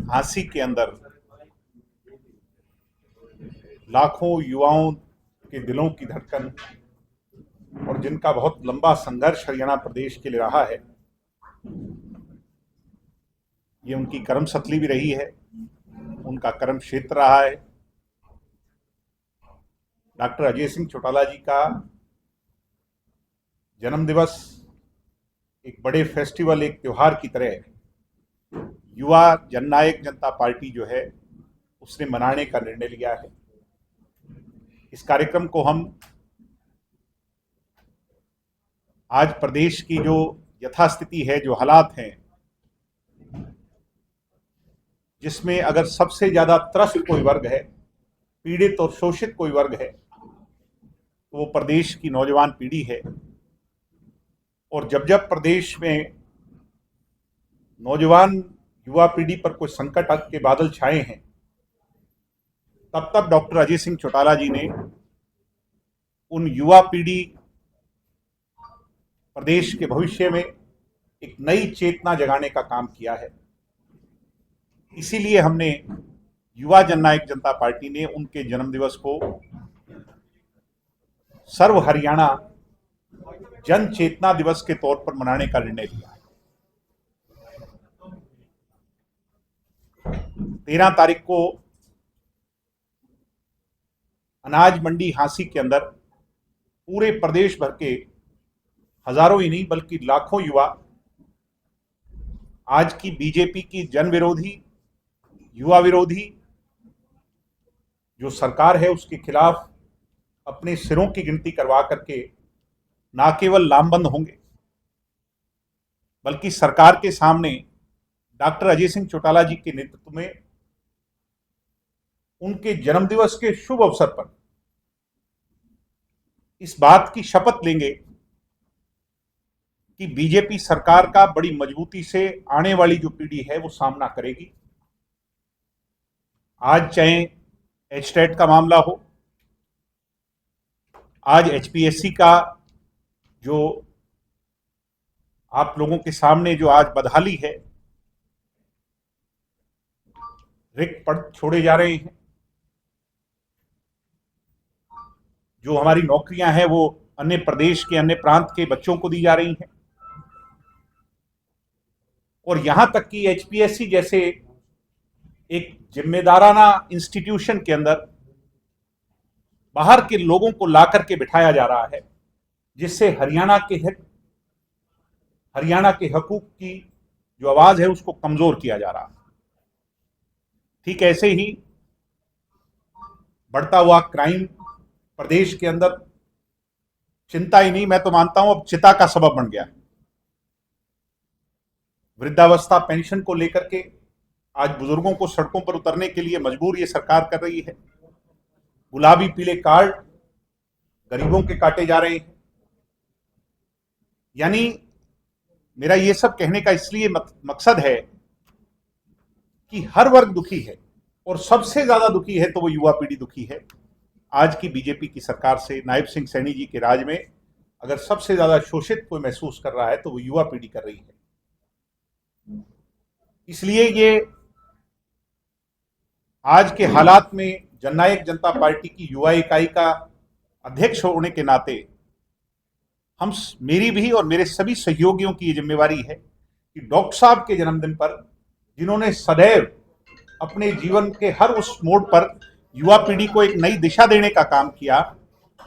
झांसी के अंदर लाखों युवाओं के दिलों की धड़कन और जिनका बहुत लंबा संघर्ष हरियाणा प्रदेश के लिए रहा है, ये उनकी कर्म स्थली भी रही है, उनका कर्म क्षेत्र रहा है। डॉक्टर अजय सिंह चौटाला जी का जन्म दिवस एक बड़े फेस्टिवल, एक त्योहार की तरह युवा जननायक जनता पार्टी जो है उसने मनाने का निर्णय लिया है। इस कार्यक्रम को हम आज प्रदेश की जो यथास्थिति है, जो हालात हैं, जिसमें अगर सबसे ज्यादा त्रस्त कोई वर्ग है, पीड़ित और शोषित कोई वर्ग है, तो वो प्रदेश की नौजवान पीढ़ी है। और जब जब प्रदेश में नौजवान युवा पीढ़ी पर कोई संकट के बादल छाए हैं, तब तब डॉक्टर अजय सिंह चौटाला जी ने उन युवा पीढ़ी, प्रदेश के भविष्य में एक नई चेतना जगाने का काम किया है। इसीलिए हमने युवा जननायक जनता पार्टी ने उनके जन्मदिवस को सर्व हरियाणा जन चेतना दिवस के तौर पर मनाने का निर्णय लिया है। 13 तारीख को अनाज मंडी झांसी के अंदर पूरे प्रदेश भर के हजारों ही नहीं बल्कि लाखों युवा आज की बीजेपी की जन विरोधी, युवा विरोधी जो सरकार है उसके खिलाफ अपने सिरों की गिनती करवा करके ना केवल लामबंद होंगे, बल्कि सरकार के सामने डॉक्टर अजय सिंह चौटाला जी के नेतृत्व में उनके जन्मदिवस के शुभ अवसर पर इस बात की शपथ लेंगे कि बीजेपी सरकार का बड़ी मजबूती से आने वाली जो पीढ़ी है वो सामना करेगी। आज चाहे एचटेट का मामला हो, आज एचपीएससी का जो आप लोगों के सामने जो आज बदहाली है, रिक्त पद छोड़े जा रहे हैं, जो हमारी नौकरियां हैं वो अन्य प्रदेश के, अन्य प्रांत के बच्चों को दी जा रही हैं, और यहां तक कि एचपीएससी जैसे एक जिम्मेदाराना इंस्टीट्यूशन के अंदर बाहर के लोगों को ला करके बिठाया जा रहा है, जिससे हरियाणा के हकूक की जो आवाज है उसको कमजोर किया जा रहा है। ठीक ऐसे ही बढ़ता हुआ क्राइम प्रदेश के अंदर चिंता ही नहीं, मैं तो मानता हूं अब चिता का सबब बन गया है। वृद्धावस्था पेंशन को लेकर के आज बुजुर्गों को सड़कों पर उतरने के लिए मजबूर ये सरकार कर रही है। गुलाबी पीले कार्ड गरीबों के काटे जा रहे हैं। यानी मेरा ये सब कहने का इसलिए मकसद है कि हर वर्ग दुखी है और सबसे ज्यादा दुखी है तो वो युवा पीढ़ी दुखी है। आज की बीजेपी की सरकार से, नायब सिंह सैनी जी के राज में अगर सबसे ज्यादा शोषित कोई महसूस कर रहा है तो वो युवा पीढ़ी कर रही है। इसलिए ये आज के हालात में जननायक जनता पार्टी की युवा इकाई का अध्यक्ष होने के नाते मेरी भी और मेरे सभी सहयोगियों की ये जिम्मेवारी है कि डॉक्टर साहब के जन्मदिन पर, जिन्होंने सदैव अपने जीवन के हर उस मोड़ पर युवा पीढ़ी को एक नई दिशा देने का काम किया,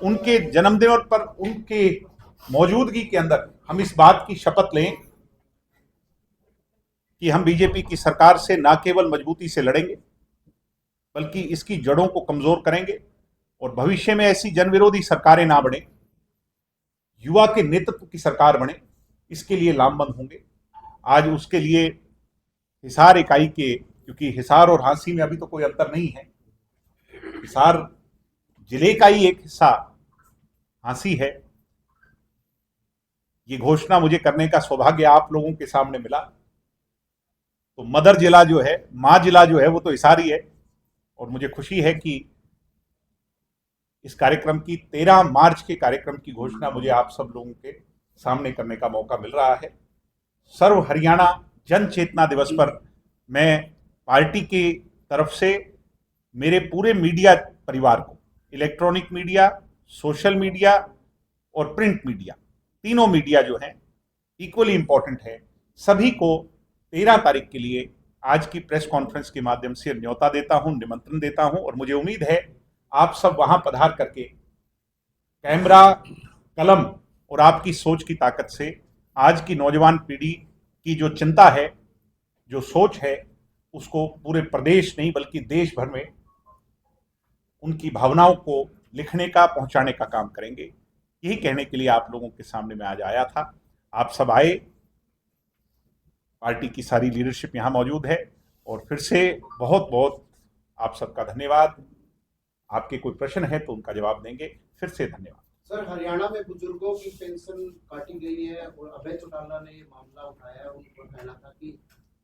उनके जन्मदिन पर उनके मौजूदगी के अंदर हम इस बात की शपथ लें कि हम बीजेपी की सरकार से न केवल मजबूती से लड़ेंगे बल्कि इसकी जड़ों को कमजोर करेंगे और भविष्य में ऐसी जनविरोधी सरकारें ना बने, युवा के नेतृत्व की सरकार बने, इसके लिए लामबंद होंगे। आज उसके लिए हिसार इकाई के, क्योंकि हिसार और झांसी में अभी तो कोई अंतर नहीं है, हिसार जिले का ही एक हिस्सा झांसी है, ये घोषणा मुझे करने का सौभाग्य आप लोगों के सामने मिला। तो मदर जिला जो है, मां जिला जो है वो तो हिसार ही है, और मुझे खुशी है कि इस कार्यक्रम की 13 मार्च के कार्यक्रम की घोषणा मुझे आप सब लोगों के सामने करने का मौका मिल रहा है। सर्व हरियाणा जन चेतना दिवस पर मैं पार्टी की तरफ से मेरे पूरे मीडिया परिवार को, इलेक्ट्रॉनिक मीडिया, सोशल मीडिया और प्रिंट मीडिया, तीनों मीडिया जो है इक्वली इंपॉर्टेंट है, सभी को 13 तारीख के लिए आज की प्रेस कॉन्फ्रेंस के माध्यम से न्योता देता हूं, निमंत्रण देता हूं। और मुझे उम्मीद है आप सब वहां पधार करके कैमरा, कलम और आपकी सोच की ताकत से आज की नौजवान पीढ़ी की जो चिंता है, जो सोच है, उसको पूरे प्रदेश नहीं बल्कि देश भर में उनकी भावनाओं को लिखने का, पहुंचाने का काम करेंगे। यही कहने के लिए आप लोगों के सामने मैं आज आया था। आप सब आए, पार्टी की सारी लीडरशिप यहाँ मौजूद है और फिर से बहुत बहुत आप सबका धन्यवाद। आपके कोई प्रश्न है तो उनका जवाब देंगे। फिर से धन्यवाद। सर, हरियाणा में बुजुर्गों की पेंशन काटी गई है और अभय चौटाला ने ये मामला उठाया है। उनका कहना था कि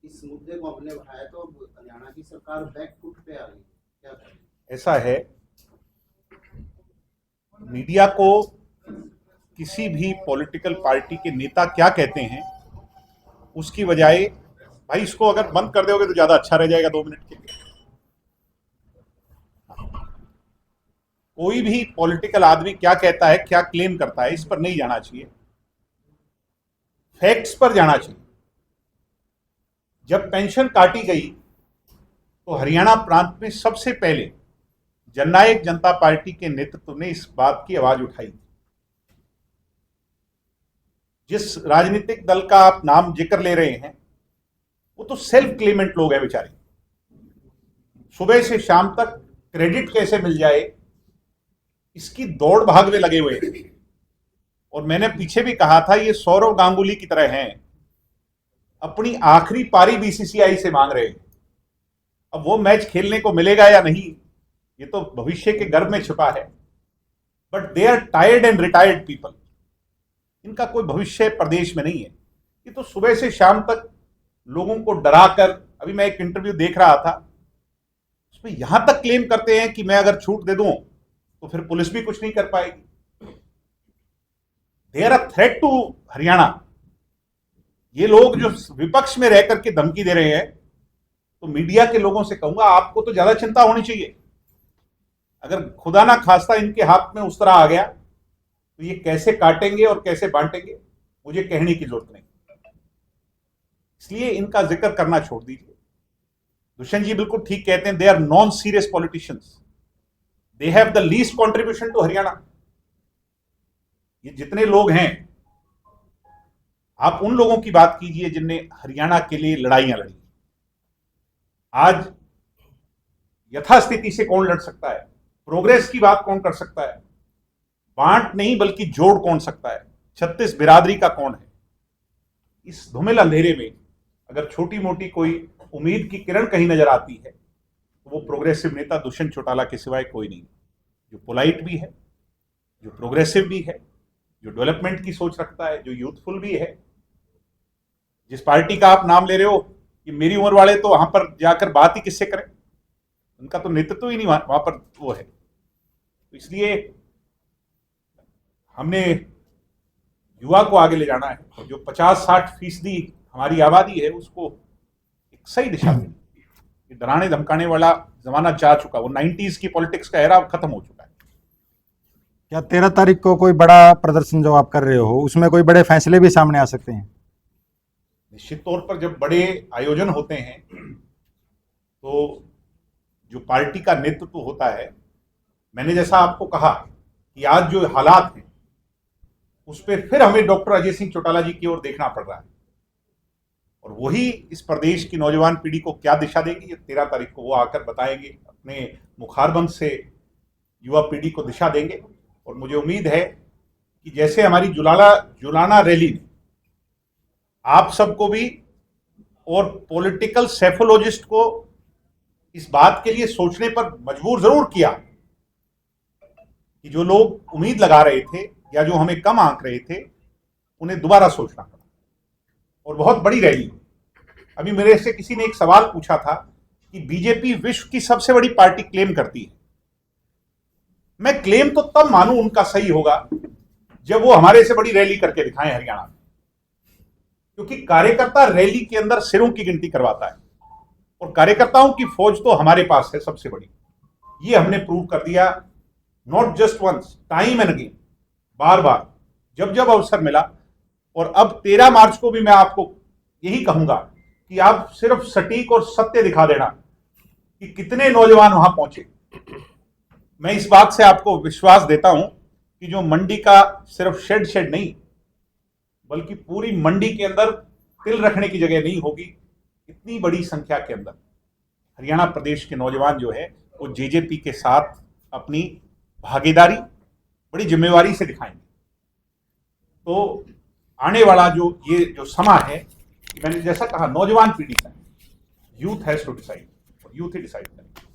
इस मुद्दे को हमने उठाया तो हरियाणा की सरकार बैकफुट पे आ रही है, क्या करें? ऐसा है, मीडिया को किसी भी पॉलिटिकल पार्टी के नेता क्या कहते हैं उसकी बजाय, भाई इसको अगर बंद कर दोगे तो ज्यादा अच्छा रह जाएगा 2 मिनट के लिए। कोई भी पॉलिटिकल आदमी क्या कहता है, क्या क्लेम करता है, इस पर नहीं जाना चाहिए, फैक्ट्स पर जाना चाहिए। जब पेंशन काटी गई तो हरियाणा प्रांत में सबसे पहले जननायक जनता पार्टी के नेतृत्व ने इस बात की आवाज उठाई। जिस राजनीतिक दल का आप नाम जिक्र ले रहे हैं वो तो सेल्फ क्लेमेंट लोग हैं बेचारे, सुबह से शाम तक क्रेडिट कैसे मिल जाए इसकी दौड़ भाग में लगे हुए हैं। और मैंने पीछे भी कहा था, ये सौरव गांगुली की तरह हैं, अपनी आखिरी पारी बीसीसीआई से मांग रहे हैं। अब वो मैच खेलने को मिलेगा या नहीं ये तो भविष्य के गर्भ में छिपा है, but they are tired and retired people. इनका कोई भविष्य प्रदेश में नहीं है। ये तो सुबह से शाम तक लोगों को डराकर, अभी मैं एक इंटरव्यू देख रहा था उसमें यहां तक क्लेम करते हैं कि मैं अगर छूट दे दूं तो फिर पुलिस भी कुछ नहीं कर पाएगी। They are a threat to Haryana. ये लोग जो विपक्ष में रह करके धमकी दे रहे हैं, तो मीडिया के लोगों से कहूंगा आपको तो ज्यादा चिंता होनी चाहिए। अगर खुदा ना खास्ता इनके हाथ में उस तरह आ गया तो ये कैसे काटेंगे और कैसे बांटेंगे मुझे कहने की जरूरत नहीं। इसलिए इनका जिक्र करना छोड़ दीजिए। दुष्यंत जी बिल्कुल ठीक कहते हैं, they are non serious politicians, they have the least contribution to Haryana. ये जितने लोग हैं, आप उन लोगों की बात कीजिए जिनने हरियाणा के लिए लड़ाइयां लड़ी। आज यथास्थिति से कौन लड़ सकता है, प्रोग्रेस की बात कौन कर सकता है, बांट नहीं बल्कि जोड़ कौन सकता है, 36 बिरादरी का कौन है। इस धुमिल अंधेरे में अगर छोटी मोटी कोई उम्मीद की किरण कहीं नजर आती है तो वो प्रोग्रेसिव नेता दुष्यंत चौटाला के सिवाय कोई नहीं, जो पोलाइट भी है, जो प्रोग्रेसिव भी है, जो डेवलपमेंट की सोच रखता है, जो यूथफुल भी है। जिस पार्टी का आप नाम ले रहे हो कि मेरी उम्र वाले तो वहां पर जाकर बात ही किससे करें, उनका तो नेतृत्व ही नहीं वहां पर वो है। तो इसलिए हमने युवा को आगे ले जाना है और जो 50-60% हमारी आबादी है उसको एक सही दिशा देनी। डराने धमकाने वाला जमाना जा चुका, वो 90s की पॉलिटिक्स का एरा खत्म हो चुका है। क्या 13 तारीख को कोई बड़ा प्रदर्शन जो आप कर रहे हो उसमें कोई बड़े फैसले भी सामने आ सकते हैं? निश्चित तौर पर जब बड़े आयोजन होते हैं तो जो पार्टी का नेतृत्व होता है, मैंने जैसा आपको कहा कि आज जो हालात हैं उस पर फिर हमें डॉक्टर अजय सिंह चौटाला जी की ओर देखना पड़ रहा है और वही इस प्रदेश की नौजवान पीढ़ी को क्या दिशा देगी, ये 13 तारीख को वो आकर बताएंगे, अपने मुखारबंद से युवा पीढ़ी को दिशा देंगे। और मुझे उम्मीद है कि जैसे हमारी जुलाना रैली ने आप सबको भी और पॉलिटिकल सेफोलॉजिस्ट को इस बात के लिए सोचने पर मजबूर जरूर किया कि जो लोग उम्मीद लगा रहे थे या जो हमें कम आंक रहे थे उन्हें दोबारा सोचना पड़ा और बहुत बड़ी रैली। अभी मेरे से किसी ने एक सवाल पूछा था कि बीजेपी विश्व की सबसे बड़ी पार्टी क्लेम करती है। मैं क्लेम तो तब मानूं उनका सही होगा जब वो हमारे से बड़ी रैली करके दिखाएं हरियाणा में, क्योंकि कार्यकर्ता रैली के अंदर सिरों की गिनती करवाता है। और कार्यकर्ताओं की फौज तो हमारे पास है सबसे बड़ी। ये हमने प्रूव कर दिया, not just once, time and again, बार बार जब जब अवसर मिला। और अब 13 मार्च को भी मैं आपको यही कहूंगा कि आप सिर्फ सटीक और सत्य दिखा देना कि कितने नौजवान वहां पहुंचे। मैं इस बात से आपको विश्वास देता हूं कि जो मंडी का सिर्फ शेड नहीं, बल्कि पूरी मंडी के अंदर तिल रखने की जगह नहीं होगी, इतनी बड़ी संख्या के अंदर हरियाणा प्रदेश के नौजवान जो है वो जेजेपी के साथ अपनी भागीदारी बड़ी जिम्मेवारी से दिखाएंगे। तो आने वाला ये जो समा है, मैंने जैसा कहा, नौजवान पीढ़ी का, youth has to decide, youth ही डिसाइड करें।